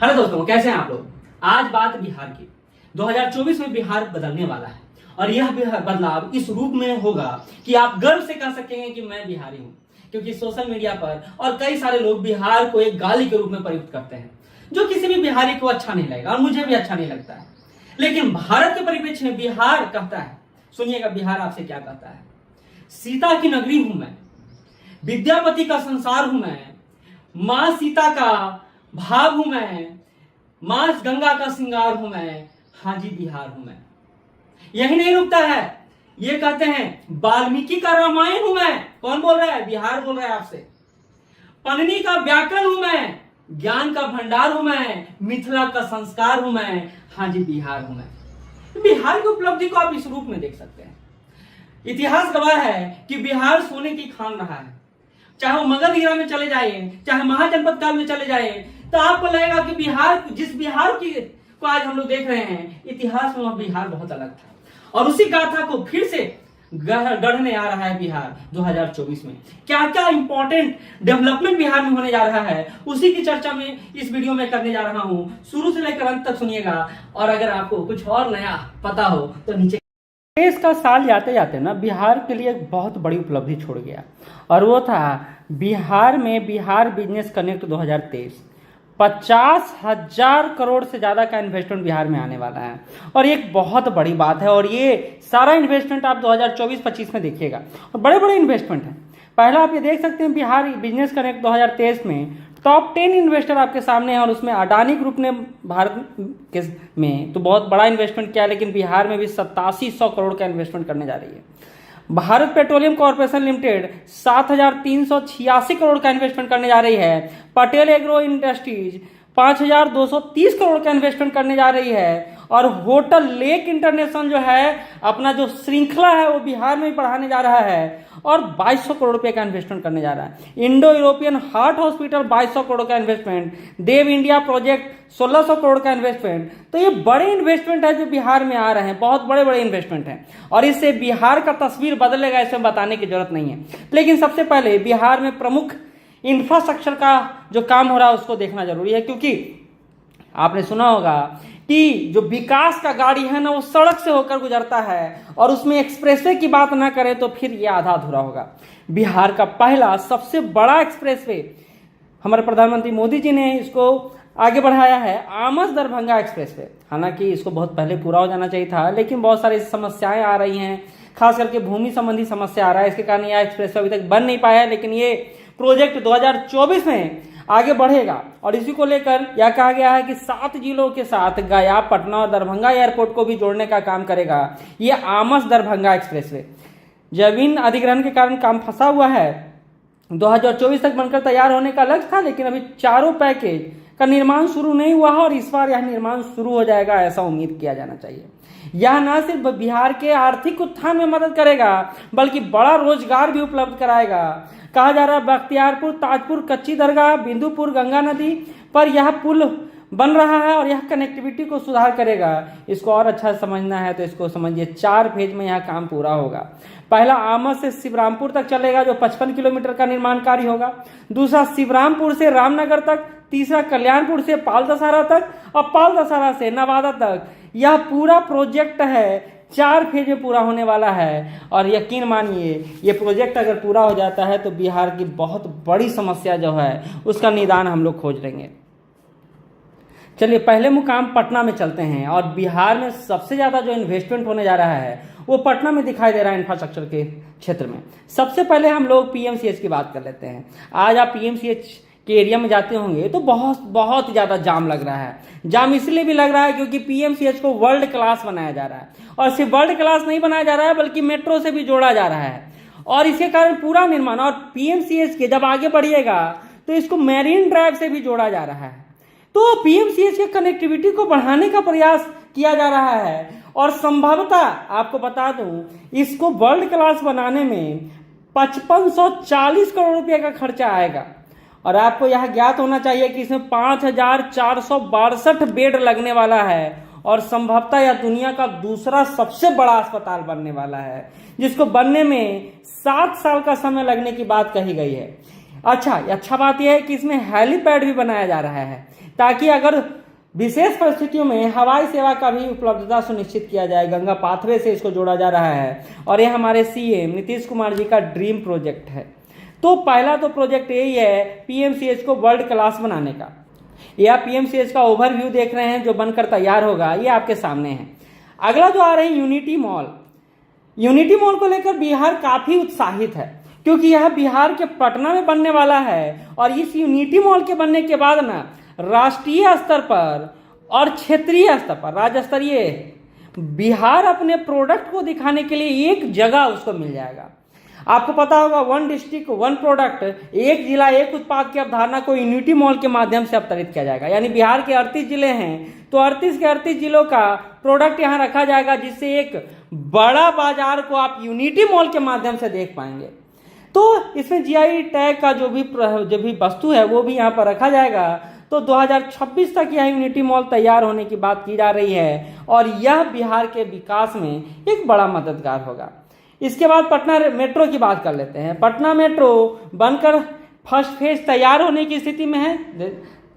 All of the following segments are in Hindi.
हेलो दोस्तों, कैसे हैं आप लोग। आज बात बिहार की। 2024 में बिहार बदलने वाला है और यह बदलाव इस रूप में होगा कि आप गर्व से कह सकेंगे कि मैं बिहारी हूं, क्योंकि सोशल मीडिया पर और कई सारे लोग बिहार को एक गाली के रूप में प्रयुक्त करते हैं, जो किसी भी बिहारी को अच्छा नहीं लगेगा और मुझे भी अच्छा नहीं लगता है। लेकिन भारत के परिप्रेक्ष्य में बिहार कहता है, सुनिएगा बिहार आपसे क्या कहता है। सीता की नगरी हूं मैं, विद्यापति का संसार हूं मैं, मां सीता का भाव हूं मैं, मां गंगा का श्रृंगार हूं मैं, हाँ जी बिहार हूं मैं। यही नहीं रुकता है, ये कहते हैं वाल्मीकि का रामायण हूं मैं। कौन बोल रहा है? बिहार बोल रहा है आपसे। पन्नी का व्याकरण हूं मैं, ज्ञान का भंडार हूं मैं, मिथिला का संस्कार हूं मैं, हाँ जी बिहार हूं मैं। बिहार की उपलब्धि को आप इस रूप में देख सकते हैं। इतिहास गवाह है कि बिहार सोने की खान रहा है। चाहे वो मगध हीरा में चले जाए, चाहे महाजनपद काल में चले जाए, तो आपको लगेगा कि बिहार, जिस बिहार की को आज हम लोग देख रहे हैं, इतिहास में वह बिहार बहुत अलग था और उसी गाथा को फिर से गढ़ने आ रहा है बिहार 2024 में। क्या क्या इंपॉर्टेंट डेवलपमेंट बिहार में होने जा रहा है, उसी की चर्चा में इस वीडियो में करने जा रहा हूं। शुरू से लेकर अंत तक सुनिएगा और अगर आपको कुछ और नया पता हो तो नीचे। देश का साल जाते जाते ना बिहार के लिए एक बहुत बड़ी उपलब्धि छोड़ गया और वो था बिहार में बिहार बिजनेस कनेक्ट 2023। 50,000 करोड़ से ज़्यादा का इन्वेस्टमेंट बिहार में आने वाला है और ये एक बहुत बड़ी बात है। और ये सारा इन्वेस्टमेंट आप 2024-25 में देखिएगा और बड़े बड़े इन्वेस्टमेंट हैं। पहला आप ये देख सकते हैं बिहार बिजनेस कनेक्ट 2023 में टॉप 10 इन्वेस्टर आपके सामने हैं और उसमें अडानी ग्रुप ने भारत के में तो बहुत बड़ा इन्वेस्टमेंट किया, लेकिन बिहार में भी 8700 करोड़ का इन्वेस्टमेंट करने जा रही है। Bharat petroleum corporation limited 7,386 crore का इन्वेस्टमेंट करने जा रही है। पटेल एग्रो इंडस्ट्रीज 5,230 करोड़ का इन्वेस्टमेंट करने जा रही है और होटल लेक इंटरनेशनल जो है अपना जो श्रृंखला है वो बिहार में बढ़ाने जा रहा है और 2200 करोड़ रुपए का इन्वेस्टमेंट करने जा रहा है। Indo European heart hospital 2200 crore का इन्वेस्टमेंट, देव इंडिया प्रोजेक्ट 1600 करोड़ का इन्वेस्टमेंट। तो ये बड़े इन्वेस्टमेंट है जो बिहार में आ रहे हैं, बहुत बड़े बड़े इन्वेस्टमेंट हैं और इससे बिहार का तस्वीर बदलेगा, इसमें बताने की जरूरत नहीं है। लेकिन सबसे पहले बिहार में प्रमुख इंफ्रास्ट्रक्चर का जो काम हो रहा है उसको देखना जरूरी है, क्योंकि आपने सुना होगा कि जो विकास का गाड़ी है ना वो सड़क से होकर गुजरता है और उसमें एक्सप्रेसवे की बात ना करें तो फिर ये आधा अधूरा होगा। बिहार का पहला सबसे बड़ा एक्सप्रेसवे हमारे प्रधानमंत्री मोदी जी ने इसको आगे बढ़ाया है, आमस दरभंगा एक्सप्रेसवे। हालांकि इसको बहुत पहले पूरा हो जाना चाहिए था, लेकिन बहुत सारी समस्याएं आ रही हैं, खास करके भूमि संबंधी समस्या आ रहा है, इसके कारण यह एक्सप्रेसवे अभी तक बन नहीं पाया है। लेकिन ये प्रोजेक्ट 2024 में आगे बढ़ेगा और इसी को लेकर यह कहा गया है कि 7 जिलों के साथ गया, पटना और दरभंगा एयरपोर्ट को भी जोड़ने का काम करेगा ये आमस दरभंगा एक्सप्रेसवे। जमीन अधिग्रहण के कारण काम फंसा हुआ है। 2024 तक बनकर तैयार होने का लक्ष्य था, लेकिन अभी चारों पैकेज का निर्माण शुरू नहीं हुआ है और इस बार यह निर्माण शुरू हो जाएगा, ऐसा उम्मीद किया जाना चाहिए। यह न सिर्फ बिहार के आर्थिक उत्थान में मदद करेगा बल्कि बड़ा रोजगार भी उपलब्ध कराएगा। कहा जा रहा है बख्तियारपुर, ताजपुर, कच्ची दरगाह, बिंदुपुर गंगा नदी पर यह पुल बन रहा है और यह कनेक्टिविटी को सुधार करेगा। इसको और अच्छा समझना है तो इसको समझिए 4 फेज में यह काम पूरा होगा। पहला आमस से शिवरामपुर तक चलेगा जो 55 किलोमीटर का निर्माण कार्य होगा। दूसरा शिवरामपुर से रामनगर तक, तीसरा कल्याणपुर से पाल दशहरा तक और पाल दशहरा से नवादा तक। यह पूरा प्रोजेक्ट है 4 फेज में पूरा होने वाला है और यकीन मानिए ये प्रोजेक्ट अगर पूरा हो जाता है तो बिहार की बहुत बड़ी समस्या जो है उसका निदान हम लोग खोज लेंगे। चलिए पहले मुकाम पटना में चलते हैं और बिहार में सबसे ज़्यादा जो इन्वेस्टमेंट होने जा रहा है वो पटना में दिखाई दे रहा है इंफ्रास्ट्रक्चर के क्षेत्र में। सबसे पहले हम लोग पीएमसीएच की बात कर लेते हैं। आज आप पीएमसीएच के एरिया में जाते होंगे तो बहुत ज़्यादा जाम लग रहा है। जाम इसलिए भी लग रहा है क्योंकि पीएमसीएच को वर्ल्ड क्लास बनाया जा रहा है और सिर्फ वर्ल्ड क्लास नहीं बनाया जा रहा है बल्कि मेट्रो से भी जोड़ा जा रहा है और इसके कारण पूरा निर्माण और पीएमसीएच के जब आगे बढ़िएगा तो इसको मैरीन ड्राइव से भी जोड़ा जा रहा है। तो पीएमसीएच के कनेक्टिविटी को बढ़ाने का प्रयास किया जा रहा है और संभवतः आपको बता दूं इसको वर्ल्ड क्लास बनाने में 5540 करोड़ रुपए का खर्चा आएगा और आपको यह ज्ञात होना चाहिए कि इसमें 5462 बेड लगने वाला है और संभवतः यह दुनिया का दूसरा सबसे बड़ा अस्पताल बनने वाला है, जिसको बनने में 7 साल का समय लगने की बात कही गई है। अच्छा बात यह है कि इसमें हेलीपैड भी बनाया जा रहा है ताकि अगर विशेष परिस्थितियों में हवाई सेवा का भी उपलब्धता सुनिश्चित किया जाए। गंगा पाथवे से इसको जोड़ा जा रहा है और ये हमारे सीएम नीतीश कुमार जी का ड्रीम प्रोजेक्ट है। तो पहला तो प्रोजेक्ट यही है पीएमसीएच को वर्ल्ड क्लास बनाने का। ये आप पीएमसीएच का ओवरव्यू देख रहे हैं जो बनकर तैयार होगा, ये आपके सामने है। अगला जो आ रहे हैं यूनिटी मॉल। यूनिटी मॉल को लेकर बिहार काफी उत्साहित है क्योंकि यह बिहार के पटना में बनने वाला है और इस यूनिटी मॉल के बनने के बाद ना राष्ट्रीय स्तर पर और क्षेत्रीय स्तर पर, राज्य स्तरीय, बिहार अपने प्रोडक्ट को दिखाने के लिए एक जगह उसको मिल जाएगा। आपको पता होगा वन डिस्ट्रिक्ट वन प्रोडक्ट, एक जिला एक उत्पाद की अवधारणा को यूनिटी मॉल के माध्यम से अवतरित किया जाएगा। यानी बिहार के 38 जिले हैं तो 38 के 38 जिलों का प्रोडक्ट यहाँ रखा जाएगा, जिससे एक बड़ा बाजार को आप यूनिटी मॉल के माध्यम से देख पाएंगे। तो इसमें जीआई टैग का जो भी वस्तु है वो भी यहाँ पर रखा जाएगा। तो 2026 तक यह यूनिटी मॉल तैयार होने की बात की जा रही है और यह बिहार के विकास में एक बड़ा मददगार होगा। इसके बाद पटना मेट्रो की बात कर लेते हैं। पटना मेट्रो बनकर फर्स्ट फेज तैयार होने की स्थिति में है।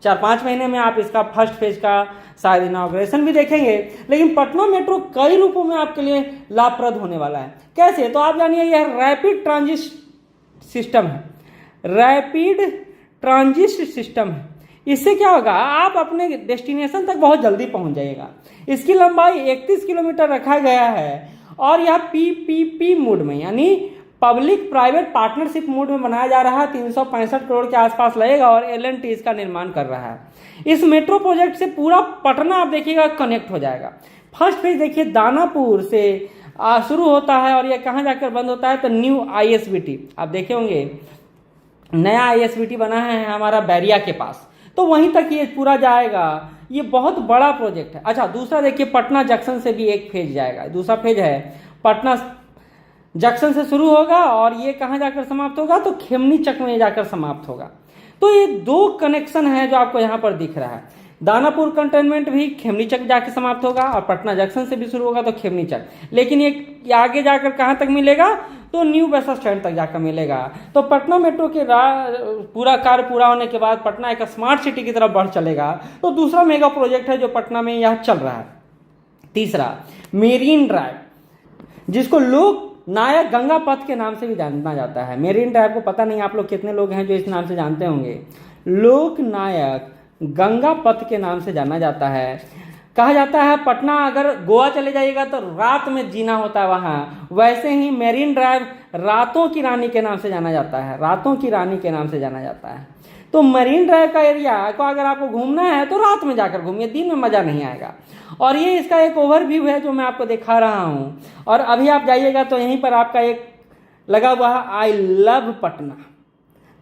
4-5 महीने में आप इसका फर्स्ट फेज का शायद इनॉग्रेशन भी देखेंगे। लेकिन पटना मेट्रो कई रूपों में आपके लिए लाभप्रद होने वाला है। कैसे? तो आप जानिए यह रैपिड ट्रांजिट सिस्टम है। रैपिड ट्रांजिट सिस्टम है। इससे क्या होगा, आप अपने डेस्टिनेशन तक बहुत जल्दी पहुंच जाइएगा। इसकी लंबाई 31 किलोमीटर रखा गया है और यह पीपीपी मोड में यानी पब्लिक प्राइवेट पार्टनरशिप मोड में बनाया जा रहा है। 365 करोड़ के आसपास लगेगा और एल&टी इसका निर्माण कर रहा है। इस मेट्रो प्रोजेक्ट से पूरा पटना आप देखिएगा कनेक्ट हो जाएगा। फर्स्ट फेज देखिए दानापुर से शुरू होता है और यह कहाँ जाकर बंद होता है, तो न्यू आईएसबीटी आप देखे होंगे, नया आईएसबीटी बना है हमारा बैरिया के पास, तो वहीं तक ये पूरा जाएगा। ये बहुत बड़ा प्रोजेक्ट है। अच्छा, दूसरा देखिए पटना जंक्शन से भी एक फेज जाएगा। दूसरा फेज है पटना जंक्शन से शुरू होगा और ये कहाँ जाकर समाप्त होगा, तो खेमनी चक में जाकर समाप्त होगा। तो ये 2 कनेक्शन है जो आपको यहाँ पर दिख रहा है। दानापुर कंटेनमेंट भी खेमनी चक जाकर समाप्त होगा और पटना जंक्शन से भी शुरू होगा तो खेमनी चक। लेकिन ये आगे जाकर कहाँ तक मिलेगा, तो न्यू बस स्टैंड तक जाकर मिलेगा। तो पटना मेट्रो के पूरा कार्य पूरा होने के बाद पटना एक स्मार्ट सिटी की तरफ बढ़ चलेगा। तो दूसरा मेगा प्रोजेक्ट है जो पटना में यह चल रहा है। तीसरा मेरीन ड्राइव, जिसको लोक नायक गंगा पथ के नाम से भी जाना जाता है। मेरीन ड्राइव को पता नहीं आप लोग कितने लोग हैं जो इस नाम से जानते होंगे। लोक नायक गंगा पथ के नाम से जाना जाता है। कहा जाता है पटना अगर गोवा चले जाइएगा तो रात में जीना होता है वहाँ, वैसे ही मेरीन ड्राइव रातों की रानी के नाम से जाना जाता है। रातों की रानी के नाम से जाना जाता है। तो मरीन ड्राइव का एरिया को अगर आपको घूमना है तो रात में जाकर घूमिए, दिन में मज़ा नहीं आएगा। और ये इसका एक ओवरव्यू है जो मैं आपको दिखा रहा हूँ। और अभी आप जाइएगा तो यहीं पर आपका एक लगा हुआ है आई लव पटना,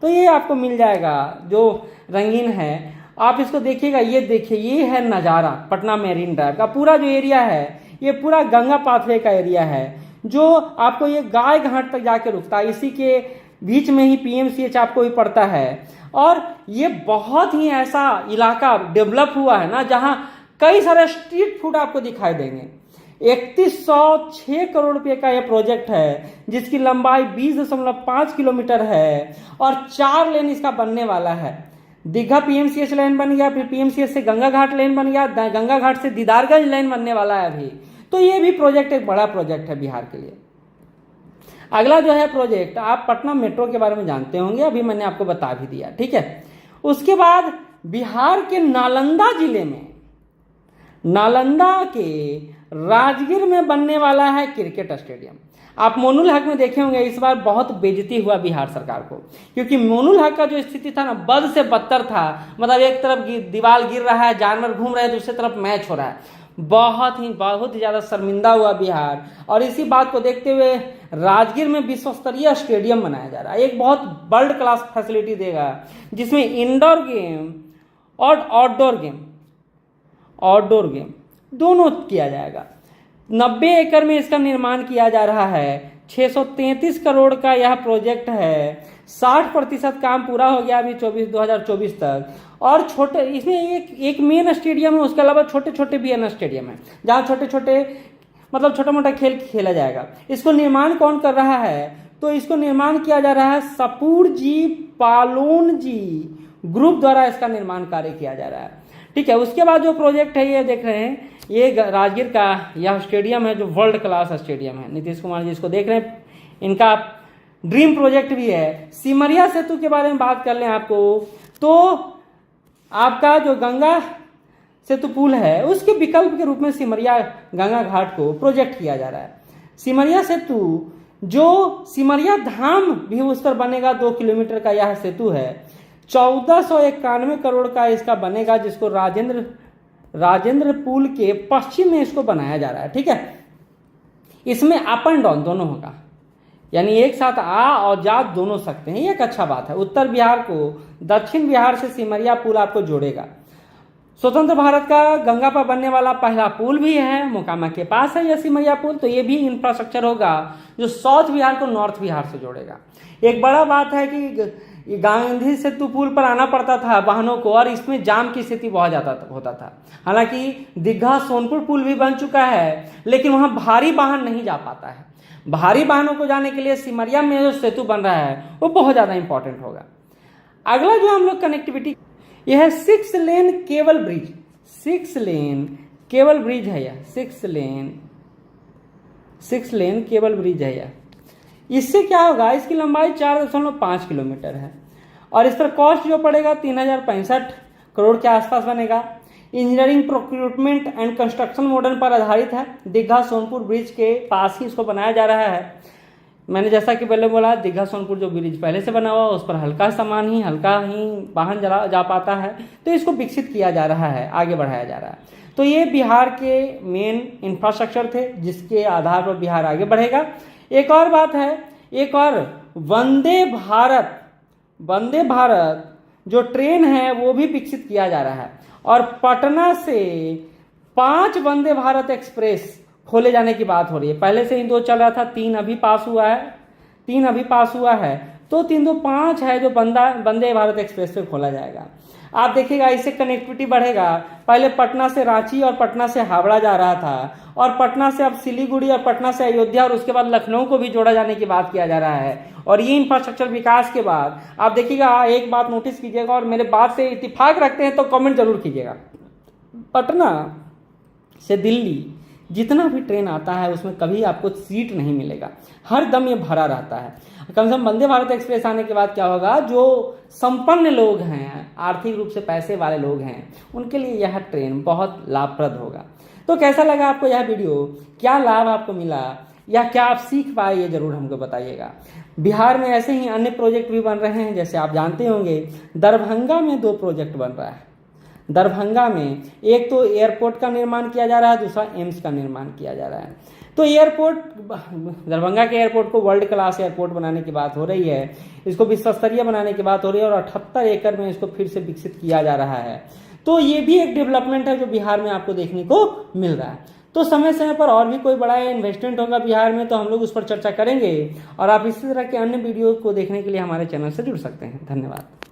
तो ये आपको मिल जाएगा जो रंगीन है। आप इसको देखिएगा, ये देखिए, ये है नज़ारा पटना मेरीन ड्राइव का। पूरा जो एरिया है ये पूरा गंगा पाथवे का एरिया है जो आपको ये गाय घाट तक जाके रुकता है। इसी के बीच में ही पीएमसीएच आपको भी पड़ता है। और ये बहुत ही ऐसा इलाका डेवलप हुआ है ना जहाँ कई सारे स्ट्रीट फूड आपको दिखाई देंगे। 3106 करोड़ रुपए का यह प्रोजेक्ट है जिसकी लंबाई 20.5 किलोमीटर है और 4 लेन इसका बनने वाला है। दीघा पीएमसीएच लाइन बन गया, फिर पीएमसीएच से गंगा घाट लाइन बन गया, गंगा घाट से दीदारगंज लाइन बनने वाला है अभी। तो ये भी प्रोजेक्ट एक बड़ा प्रोजेक्ट है बिहार के लिए। अगला जो है प्रोजेक्ट, आप पटना मेट्रो के बारे में जानते होंगे, अभी मैंने आपको बता भी दिया, ठीक है। उसके बाद बिहार के नालंदा जिले में, नालंदा के राजगीर में बनने वाला है क्रिकेट स्टेडियम। आप मोनुल हक में देखे होंगे, इस बार बहुत बेइज्जती हुआ बिहार सरकार को, क्योंकि मोनुल हक का जो स्थिति था ना बद से बदतर था। मतलब एक तरफ दीवार गिर रहा है, जानवर घूम रहे हैं, दूसरी तरफ मैच हो रहा है। बहुत ही ज़्यादा शर्मिंदा हुआ बिहार। और इसी बात को देखते हुए राजगीर में विश्व स्तरीय स्टेडियम बनाया जा रहा है। एक बहुत वर्ल्ड क्लास फैसिलिटी देगा जिसमें इंडोर गेम और आउटडोर गेम दोनों किया जाएगा। 90 एकड़ में इसका निर्माण किया जा रहा है। 633 करोड़ का यह प्रोजेक्ट है। 60% काम पूरा हो गया अभी 2024 तक। और छोटे इसमें एक मेन स्टेडियम है, उसके अलावा छोटे छोटे भी अन्य स्टेडियम है जहाँ छोटा मोटा खेल खेला जाएगा। इसको निर्माण कौन कर रहा है, तो इसको निर्माण किया जा रहा है सपूर जी पालोन जी ग्रुप द्वारा इसका निर्माण कार्य किया जा रहा है। ठीक है। उसके बाद जो प्रोजेक्ट है ये देख रहे हैं, ये राजगीर का यह स्टेडियम है जो वर्ल्ड क्लास स्टेडियम है। नीतीश कुमार जी इसको देख रहे हैं, इनका ड्रीम प्रोजेक्ट भी है। सिमरिया सेतु के बारे में बात कर लें आपको, तो आपका जो गंगा सेतु पुल है उसके विकल्प के रूप में सिमरिया गंगा घाट को प्रोजेक्ट किया जा रहा है। सिमरिया सेतु जो सिमरिया धाम भी उस पर बनेगा, 2 किलोमीटर का यह सेतु है। 1491 करोड़ का इसका बनेगा, जिसको राजेंद्र पुल के पश्चिम में इसको बनाया जा रहा है। ठीक है, इसमें अप एंड डाउन दोनों होगा, यानी एक साथ आ और जा दोनों सकते हैं, ये एक अच्छा बात है। उत्तर बिहार को दक्षिण बिहार से सिमरिया पुल आपको जोड़ेगा। स्वतंत्र भारत का गंगा पर बनने वाला पहला पुल भी है, मोकामा के पास है यह सिमरिया पुल। तो ये भी इंफ्रास्ट्रक्चर होगा जो साउथ बिहार को नॉर्थ बिहार से जोड़ेगा। एक बड़ा बात है कि गांधी सेतु पुल पर आना पड़ता था वाहनों को, और इसमें जाम की स्थिति बहुत ज्यादा होता था। हालांकि दीघा सोनपुर पुल भी बन चुका है, लेकिन वहां भारी वाहन नहीं जा पाता है। भारी वाहनों को जाने के लिए सिमरिया में जो सेतु बन रहा है वो बहुत ज्यादा इंपॉर्टेंट होगा। अगला जो हम लोग कनेक्टिविटी, यह है 6 लेन केबल ब्रिज। 6 लेन केबल ब्रिज है यह, 6 लेन केबल ब्रिज है यह। इससे क्या होगा, इसकी लंबाई 4.5 किलोमीटर है और इस पर कॉस्ट जो पड़ेगा 3065 करोड़ के आसपास बनेगा। Engineering procurement and construction model पर आधारित है। दीघा सोनपुर ब्रिज के पास ही इसको बनाया जा रहा है। मैंने जैसा कि पहले बोला, दीघा सोनपुर जो ब्रिज पहले से बना हुआ उस पर हल्का ही वाहन जा पाता है, तो इसको विकसित किया जा रहा है, आगे बढ़ाया जा रहा है। तो ये बिहार के मेन इंफ्रास्ट्रक्चर थे जिसके आधार पर बिहार आगे बढ़ेगा। एक और बात है, एक और वंदे भारत जो ट्रेन है वो भी विकसित किया जा रहा है, और पटना से 5 वंदे भारत एक्सप्रेस खोले जाने की बात हो रही है। पहले से ही 2 चल रहा था, 3 अभी पास हुआ है, तो 3 2 5 है जो वंदे भारत एक्सप्रेस पे खोला जाएगा। आप देखिएगा इससे कनेक्टिविटी बढ़ेगा। पहले पटना से रांची और पटना से हावड़ा जा रहा था, और पटना से अब सिलीगुड़ी और पटना से अयोध्या और उसके बाद लखनऊ को भी जोड़ा जाने की बात किया जा रहा है। और ये इंफ्रास्ट्रक्चर विकास के बाद आप देखिएगा, एक बात नोटिस कीजिएगा और मेरे बात से इत्तेफाक रखते हैं तो कमेंट जरूर कीजिएगा। पटना से दिल्ली जितना भी ट्रेन आता है उसमें कभी आपको सीट नहीं मिलेगा, हर दम ये भरा रहता है। कम से कम वंदे भारत एक्सप्रेस आने के बाद क्या होगा, जो संपन्न लोग हैं, आर्थिक रूप से पैसे वाले लोग हैं, उनके लिए यह ट्रेन बहुत लाभप्रद होगा। तो कैसा लगा आपको यह वीडियो, क्या लाभ आपको मिला या क्या आप सीख पाए, ये जरूर हमको बताइएगा। बिहार में ऐसे ही अन्य प्रोजेक्ट भी बन रहे हैं, जैसे आप जानते होंगे दरभंगा में 2 प्रोजेक्ट बन रहा है। दरभंगा में एक तो एयरपोर्ट का निर्माण किया जा रहा है, दूसरा एम्स का निर्माण किया जा रहा है। तो एयरपोर्ट, दरभंगा के एयरपोर्ट को वर्ल्ड क्लास एयरपोर्ट बनाने की बात हो रही है, इसको विश्व स्तरीय बनाने की बात हो रही है, और 78 एकड़ में इसको फिर से विकसित किया जा रहा है। तो ये भी एक डेवलपमेंट है जो बिहार में आपको देखने को मिल रहा है। तो समय समय पर और भी कोई बड़ा इन्वेस्टमेंट होगा बिहार में तो हम लोग उस पर चर्चा करेंगे, और आप इसी तरह के अन्य वीडियो को देखने के लिए हमारे चैनल से जुड़ सकते हैं। धन्यवाद।